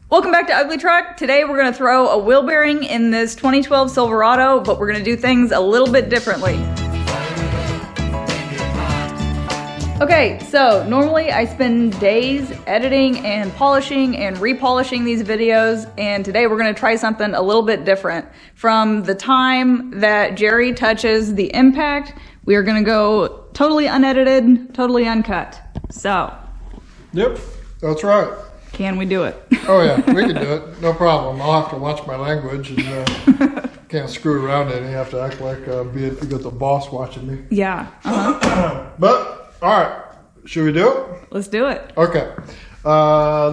Welcome back to Ugly Truck. Today we're going to throw a wheel bearing in this 2012 Silverado, but we're going to do things a little bit differently. Okay, so normally I spend days editing and polishing and repolishing these videos, and today we're going to try something a little bit different. From the time that Jerry touches the impact, we are going to go totally unedited, totally uncut. So. Yep, that's right. Can we do it? Oh yeah, we can do it. No problem. I'll have to watch my language and can't screw around any. You have to act like you got the boss watching me. Yeah. But, all right. Should we do it? Let's do it. Okay.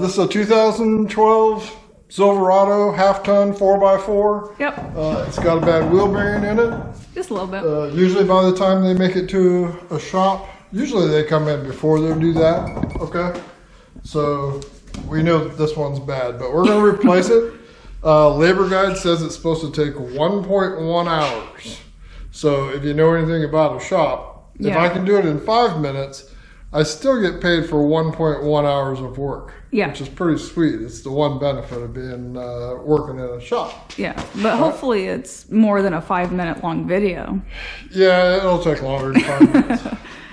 This is a 2012 Silverado half-ton 4x4. Yep. It's got a bad wheel bearing in it. Just a little bit. Usually by the time they make it to a shop, usually they come in before they do that. Okay. So we know that this one's bad, but we're going to replace it. Labor Guide says it's supposed to take 1.1 hours. So if you know anything about a shop, if I can do it in 5 minutes, I still get paid for 1.1 hours of work. Yeah. Which is pretty sweet. It's the one benefit of being working in a shop. Yeah, but hopefully it's more than a 5-minute long video. Yeah, it'll take longer than 5 minutes.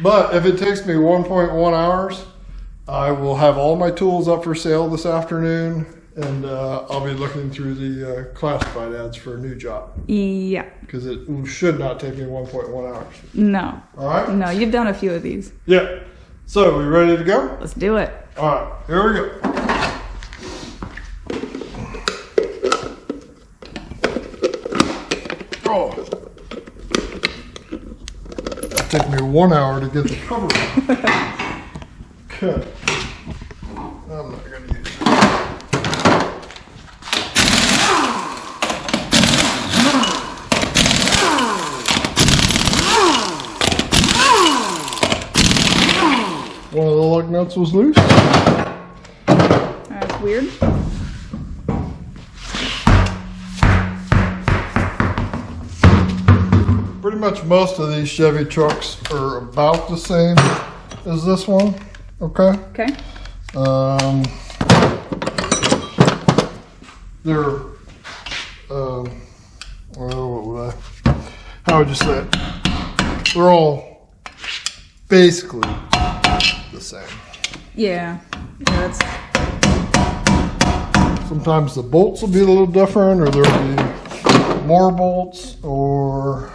But if it takes me 1.1 hours, I will have all my tools up for sale this afternoon, and I'll be looking through the classified ads for a new job. Yeah. Because it should not take me 1.1 hours. No. All right? No, you've done a few of these. Yeah. So, we ready to go? Let's do it. All right, here we go. Oh. It'll take me 1 hour to get the cover on. Okay. I'm not going to use it. One of the lug nuts was loose. That's weird. Pretty much most of these Chevy trucks are about the same as this one. Okay. Okay. They're well, what would I? How would you say it? They're all basically the same. Yeah. That's. Sometimes the bolts will be a little different, or there'll be more bolts, or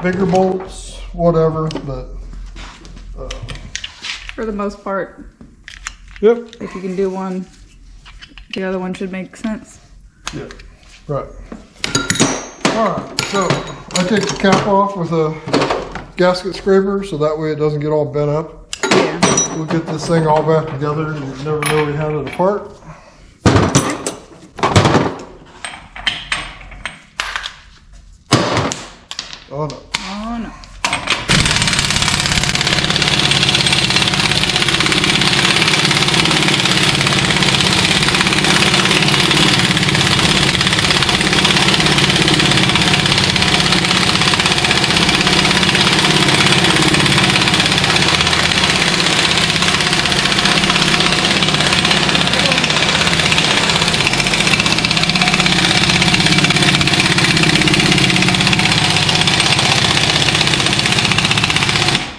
bigger bolts, whatever. But For the most part, yep. if you can do one, the other one should make sense. Yep. Right. All right. So I take the cap off with a gasket scraper, so that way it doesn't get all bent up. Yeah. We'll get this thing all back together, and you never know we had it apart. Oh no. Oh no.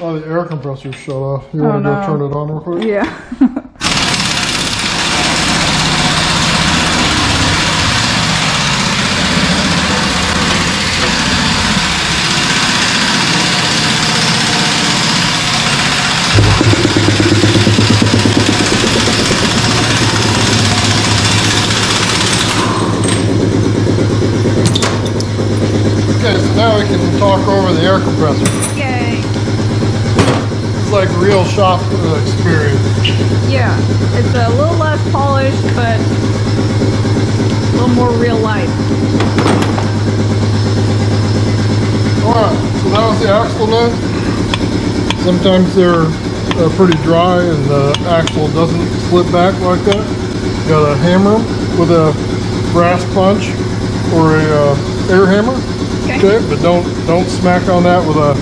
Oh, the air compressor shut off. You want to go turn it on real quick? Yeah. Okay, so now we can talk over the air compressor. Yay. It's like real shop experience. Yeah. It's a little less polished, but a little more real life. Alright, so that was the axle nut. Sometimes they're pretty dry and the axle doesn't slip back like that. You gotta hammer them with a brass punch or a air hammer. Okay, but don't smack on that with a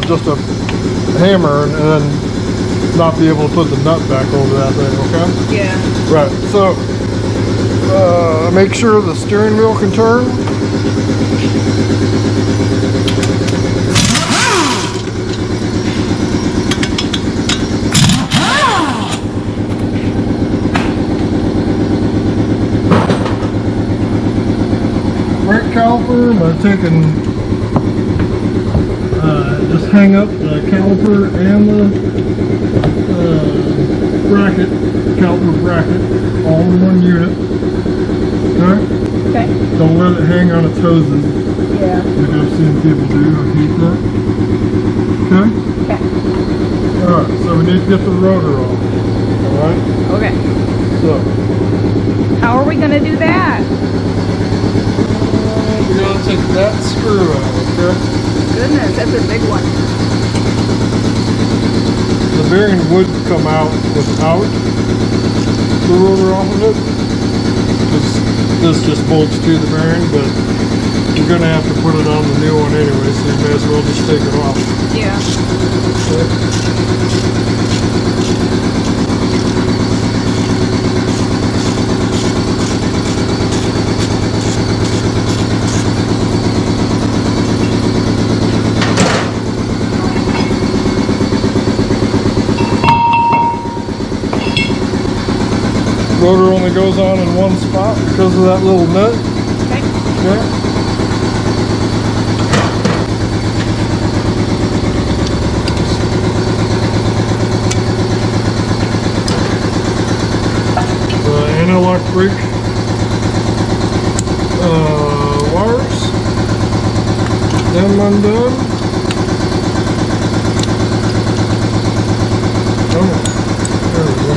just a hammer and then not be able to put the nut back over that thing, okay? Yeah. Right, so make sure the steering wheel can turn. Brake caliper, by taking, just hang up the caliper and the bracket, caliper bracket, all in one unit. Okay? Okay. Don't let it hang on its hoses, Yeah. like I've seen people do. I hate that. Okay? Okay. Alright, so we need to get the rotor off. Alright? Okay. So, How are we gonna do that? we gotta take that screw out, okay? Goodness, that's a big one. The bearing would come out without the rotor off of it, because this just bolts to the bearing, but you're gonna have to put it on the new one anyway, so you may as well just take it off. Yeah. Okay. Rotor only goes on in one spot because of that little nut. Okay. Okay. The anti-lock brake wires. Get them undone. Oh, there we go.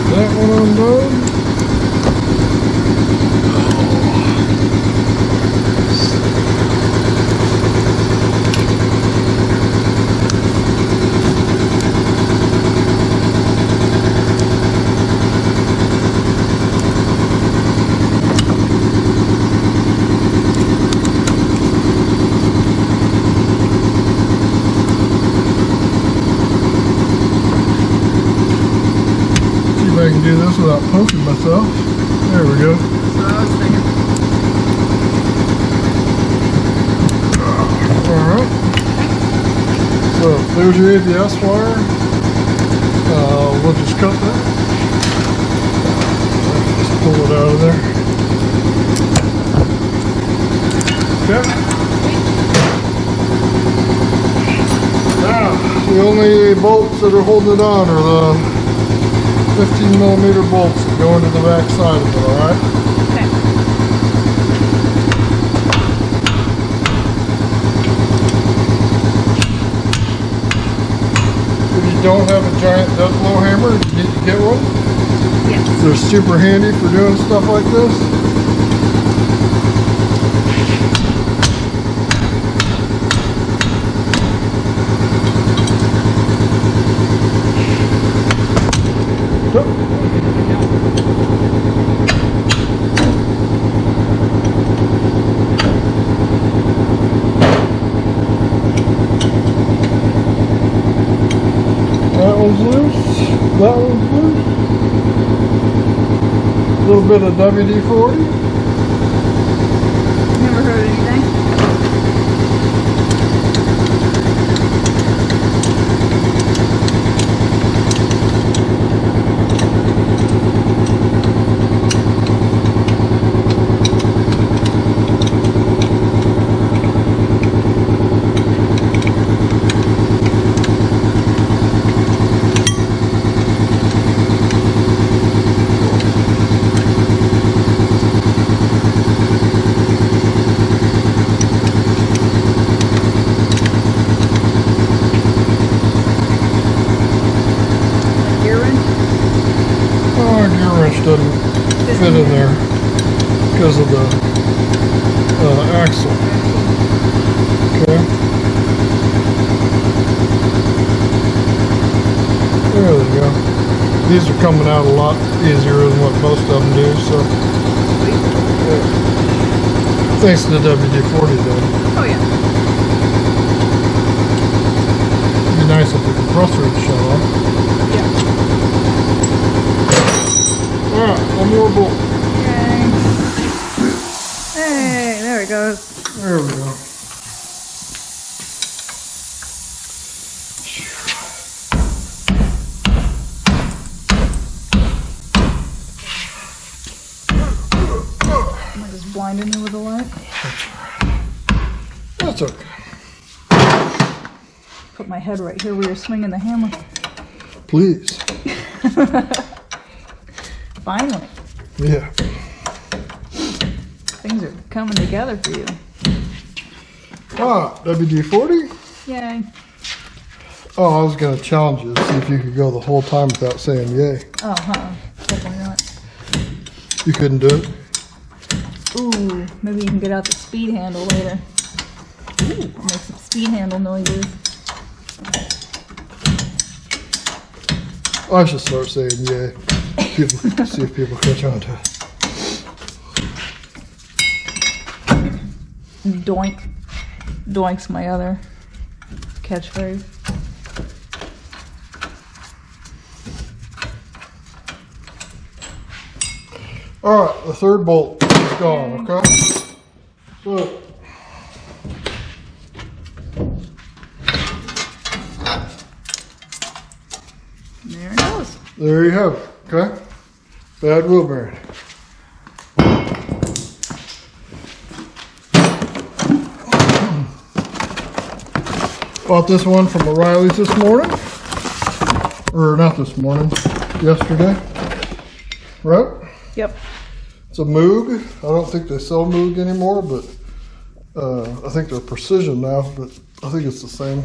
That one undone. See if I can do this without poking myself. There we go. That's what I was thinking. Alright. So there's your ABS wire. We'll just cut that. Just pull it out of there. Okay. Now, the only bolts that are holding it on are the 15 millimeter bolts that go into the back side of it, alright? Okay. If you don't have a giant death blow hammer, you need to get one. Yes. They're super handy for doing stuff like this. That one's loose. That one's loose. A little bit of WD-40. Never heard anything. Doesn't fit in there because of the axle. Okay. There we go. These are coming out a lot easier than what most of them do. So. Yeah. Thanks to WD-40 though. Oh yeah. It'd be nice if the compressor would shut off. Yeah. Alright, one more bolt. Okay. Hey, there it goes. There we go. Am I just blinding you with the light? That's okay. Put my head right here where you're swinging the hammer. Please. Finally. Yeah. Things are coming together for you. Ah, WD-40? Yay. Oh, I was going to challenge you to see if you could go the whole time without saying yay. Oh, definitely not. You couldn't do it? Ooh, maybe you can get out the speed handle later. Ooh, make some speed handle noises. I should start saying yay. People, see if people catch on to it. Doink. Doink's my other catchphrase. Alright, the third bolt is gone, okay? So, There it goes. there you have it, okay? Bad wheel bearing. Bought this one from O'Reilly's this morning. Or not this morning, yesterday. Right? Yep. It's a Moog. I don't think they sell Moog anymore, but I think they're Precision now, but I think it's the same.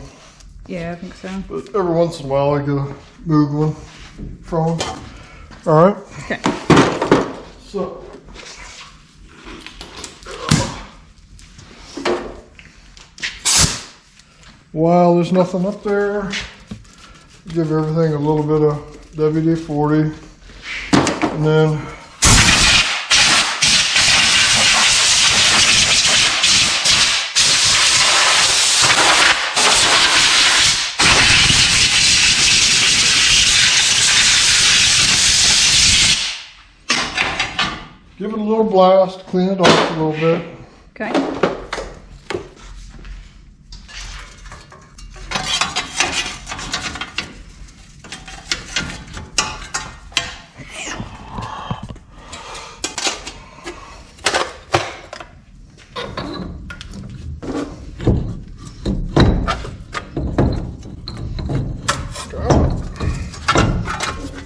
Yeah, I think so. But every once in a while I get a Moog one from them. All right. Okay. So. While there's nothing up there, give everything a little bit of WD-40, and then give it a little blast, clean it off a little bit. Okay.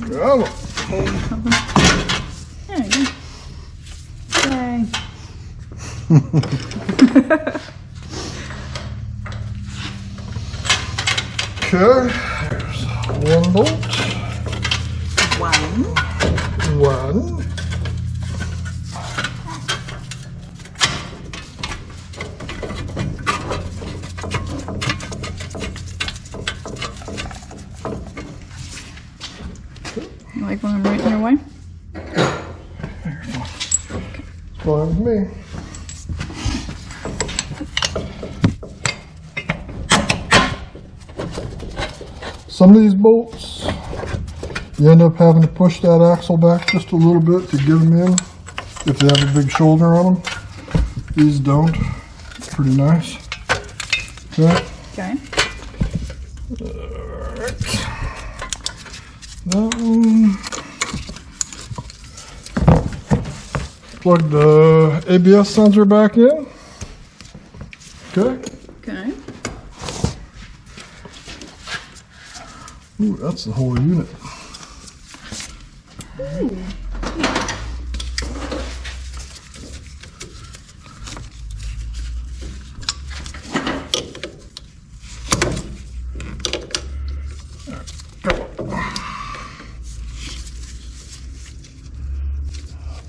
Got it. Holding something. There you go. Yay. Okay, there's one bolt. One. One. You like when I'm right in your way? Fine with me. Some of these bolts, you end up having to push that axle back just a little bit to get them in if they have a big shoulder on them. These don't. Pretty nice. Okay. Okay. Alright. That one. Plug the ABS sensor back in. Okay. Okay. Ooh, that's the whole unit. Ooh.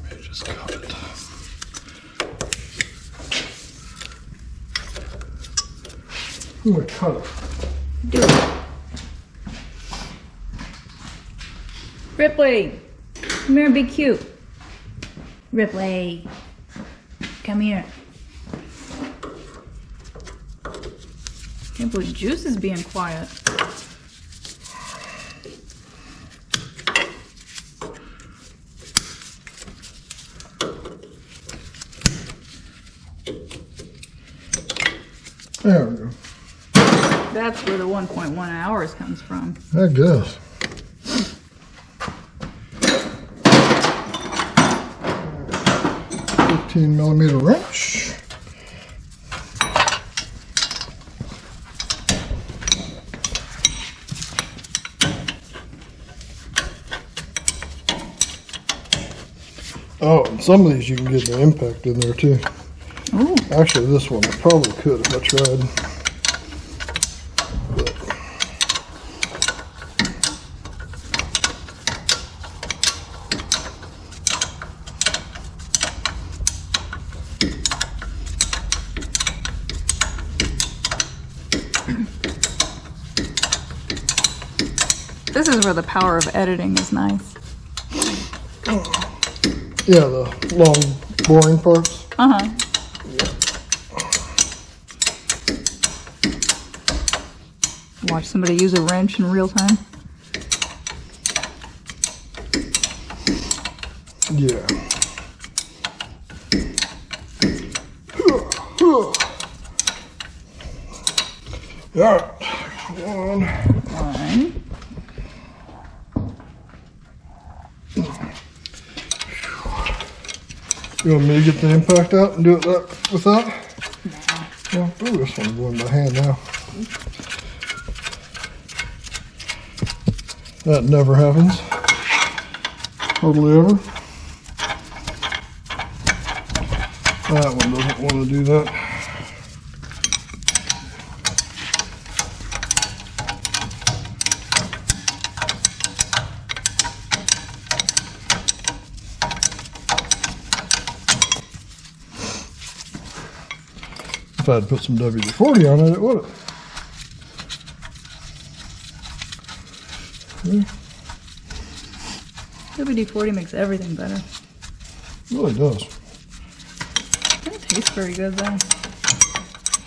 Let me just cut it. I'm gonna cut it. Do it. Ripley, come here and be cute. Ripley, come here. Can't believe Juice is being quiet. There we go. That's where the 1.1 hours comes from. I guess. $15mm wrench. Oh, and some of these you can get the impact in there too. Ooh. Actually, this one I probably could if I tried. But This is where the power of editing is nice. yeah, the long boring parts. Uh-huh. Watch somebody use a wrench in real time. Yeah. All right. One. You want me to get the impact out and do it with that? No. Well, ooh, this one's going by hand now. That never happens. Hardly ever. That one doesn't want to do that. If I'd put some WD-40 on it, it would have. WD-40 makes everything better. It really does. It tastes very good though.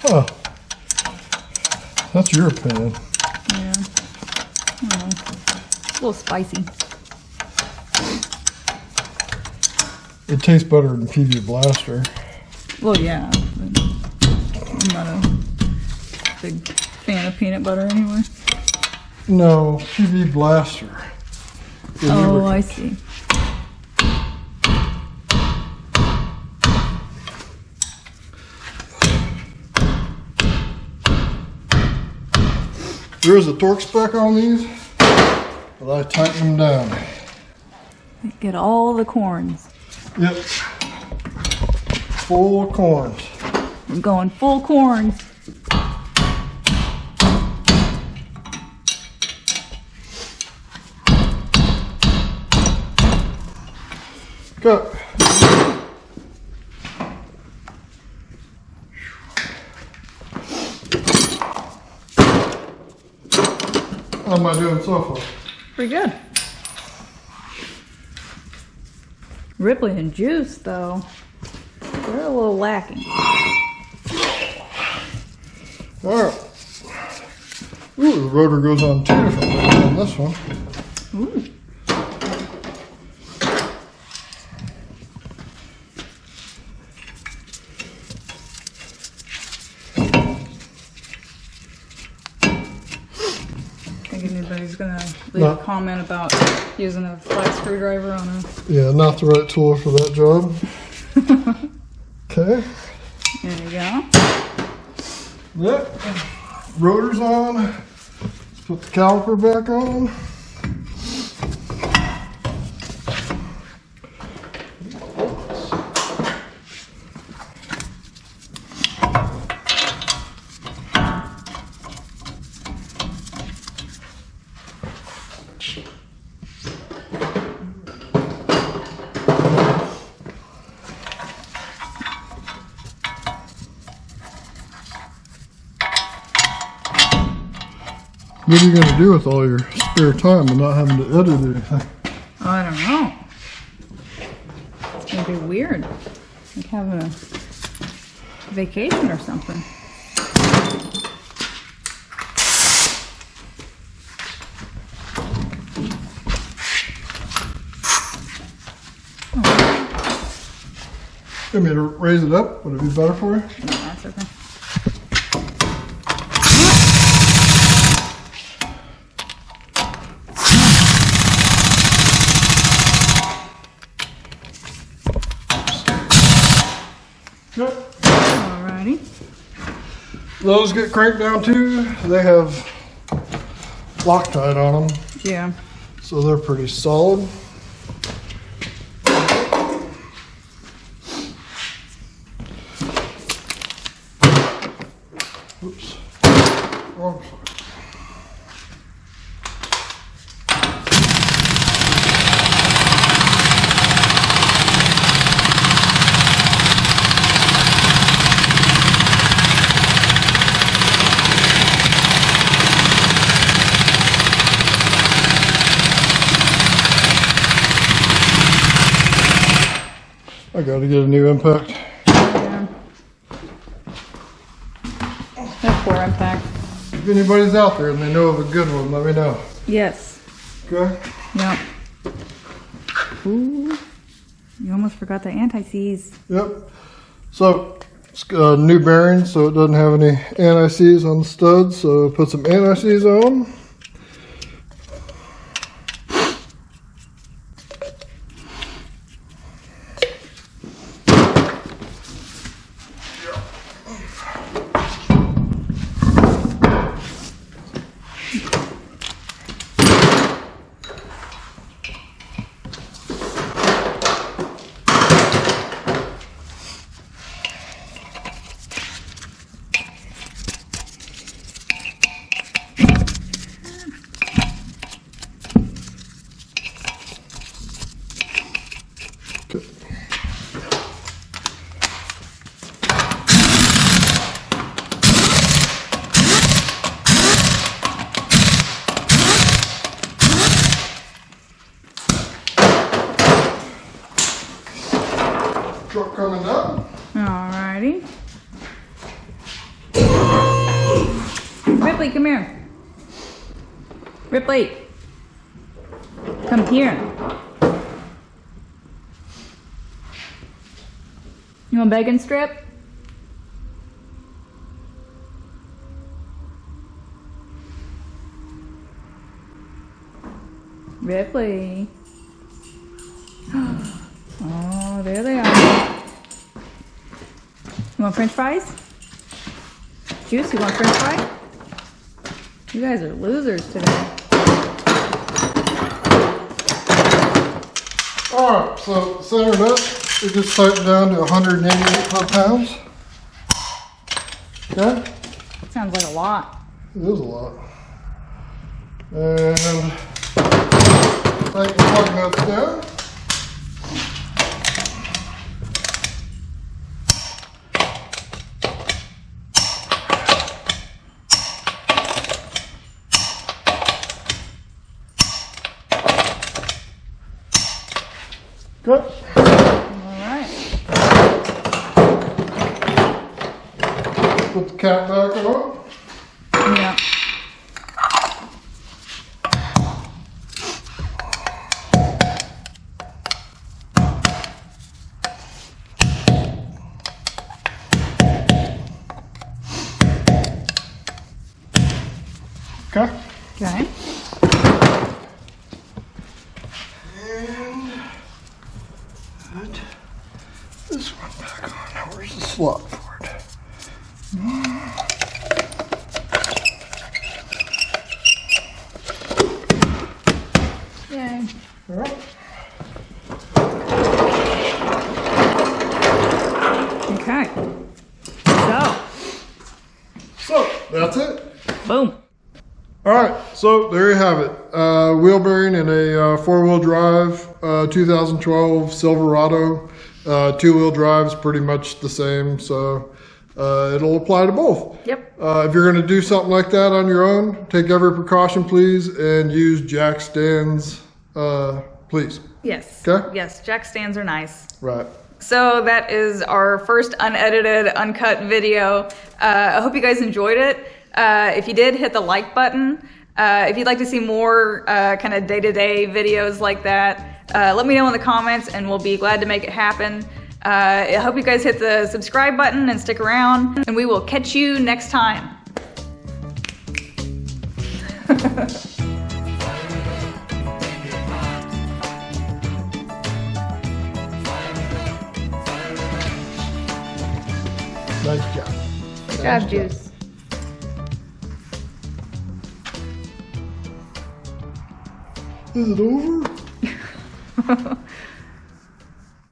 Huh. That's your opinion. Yeah. I don't know. It's a little spicy. It tastes better than PV Blaster. Well, yeah. I'm not a big fan of peanut butter anyway. No, PV Blaster. Oh, I see. There is a torque spec on these, but I tighten them down. Get all the corns. Yep. Full of corns. I'm going full corns. Cut. How am I doing so far? Pretty good. Ripley and Juice, though, they're a little lacking. All right. Ooh, the rotor goes on two different ways on this one. Ooh. Think anybody's gonna leave a comment about using a flat screwdriver on a... Yeah, not the right tool for that job. Okay. There you go. Yep. Rotor's on. Let's put the caliper back on. What are you going to do with all your spare time and not having to edit anything? I don't know. It's gonna be weird. Like having a vacation or something. You want me to raise it up? Would it be better for you? No, that's okay. Good. Alrighty. Those get cranked down too. They have Loctite on them, Yeah. so they're pretty solid. Oops. Wrong side. I gotta get a new impact. Yeah. That poor impact. If anybody's out there and they know of a good one, let me know. Yes. Okay? Yep. Ooh. You almost forgot the anti-seize. Yep. So, it's got a new bearing, so it doesn't have any anti-seize on the studs. So, put some anti-seize on them. Truck coming up. Alrighty. Ripley, come here. Ripley. Come here. You want bacon strip? Ripley. Oh, there they are. You want french fries? Juice, you want french fry? You guys are losers today. Alright, so centered up, it just tightened down to 188 foot-pounds. Okay? Sounds like a lot. It is a lot. And tighten the plug nuts down. Good. Alright. Put the cap back on. Yeah. Okay. Okay. And put this one back on. Now where's the slot for it? Yay. All right. Okay. So that's it. Boom. All right, so there you have it. Wheel bearing in a four-wheel drive 2012 Silverado. Two-wheel drive is pretty much the same, so it'll apply to both. Yep. If you're going to do something like that on your own, take every precaution, please, and use jack stands, please. Yes. Okay. Yes, jack stands are nice. Right. So that is our first unedited, uncut video. I hope you guys enjoyed it. If you did, hit the like button. If you'd like to see more kind of day-to-day videos like that, let me know in the comments and we'll be glad to make it happen. I hope you guys hit the subscribe button and stick around, and we will catch you next time. Nice job. Good job, Juice. Is it over?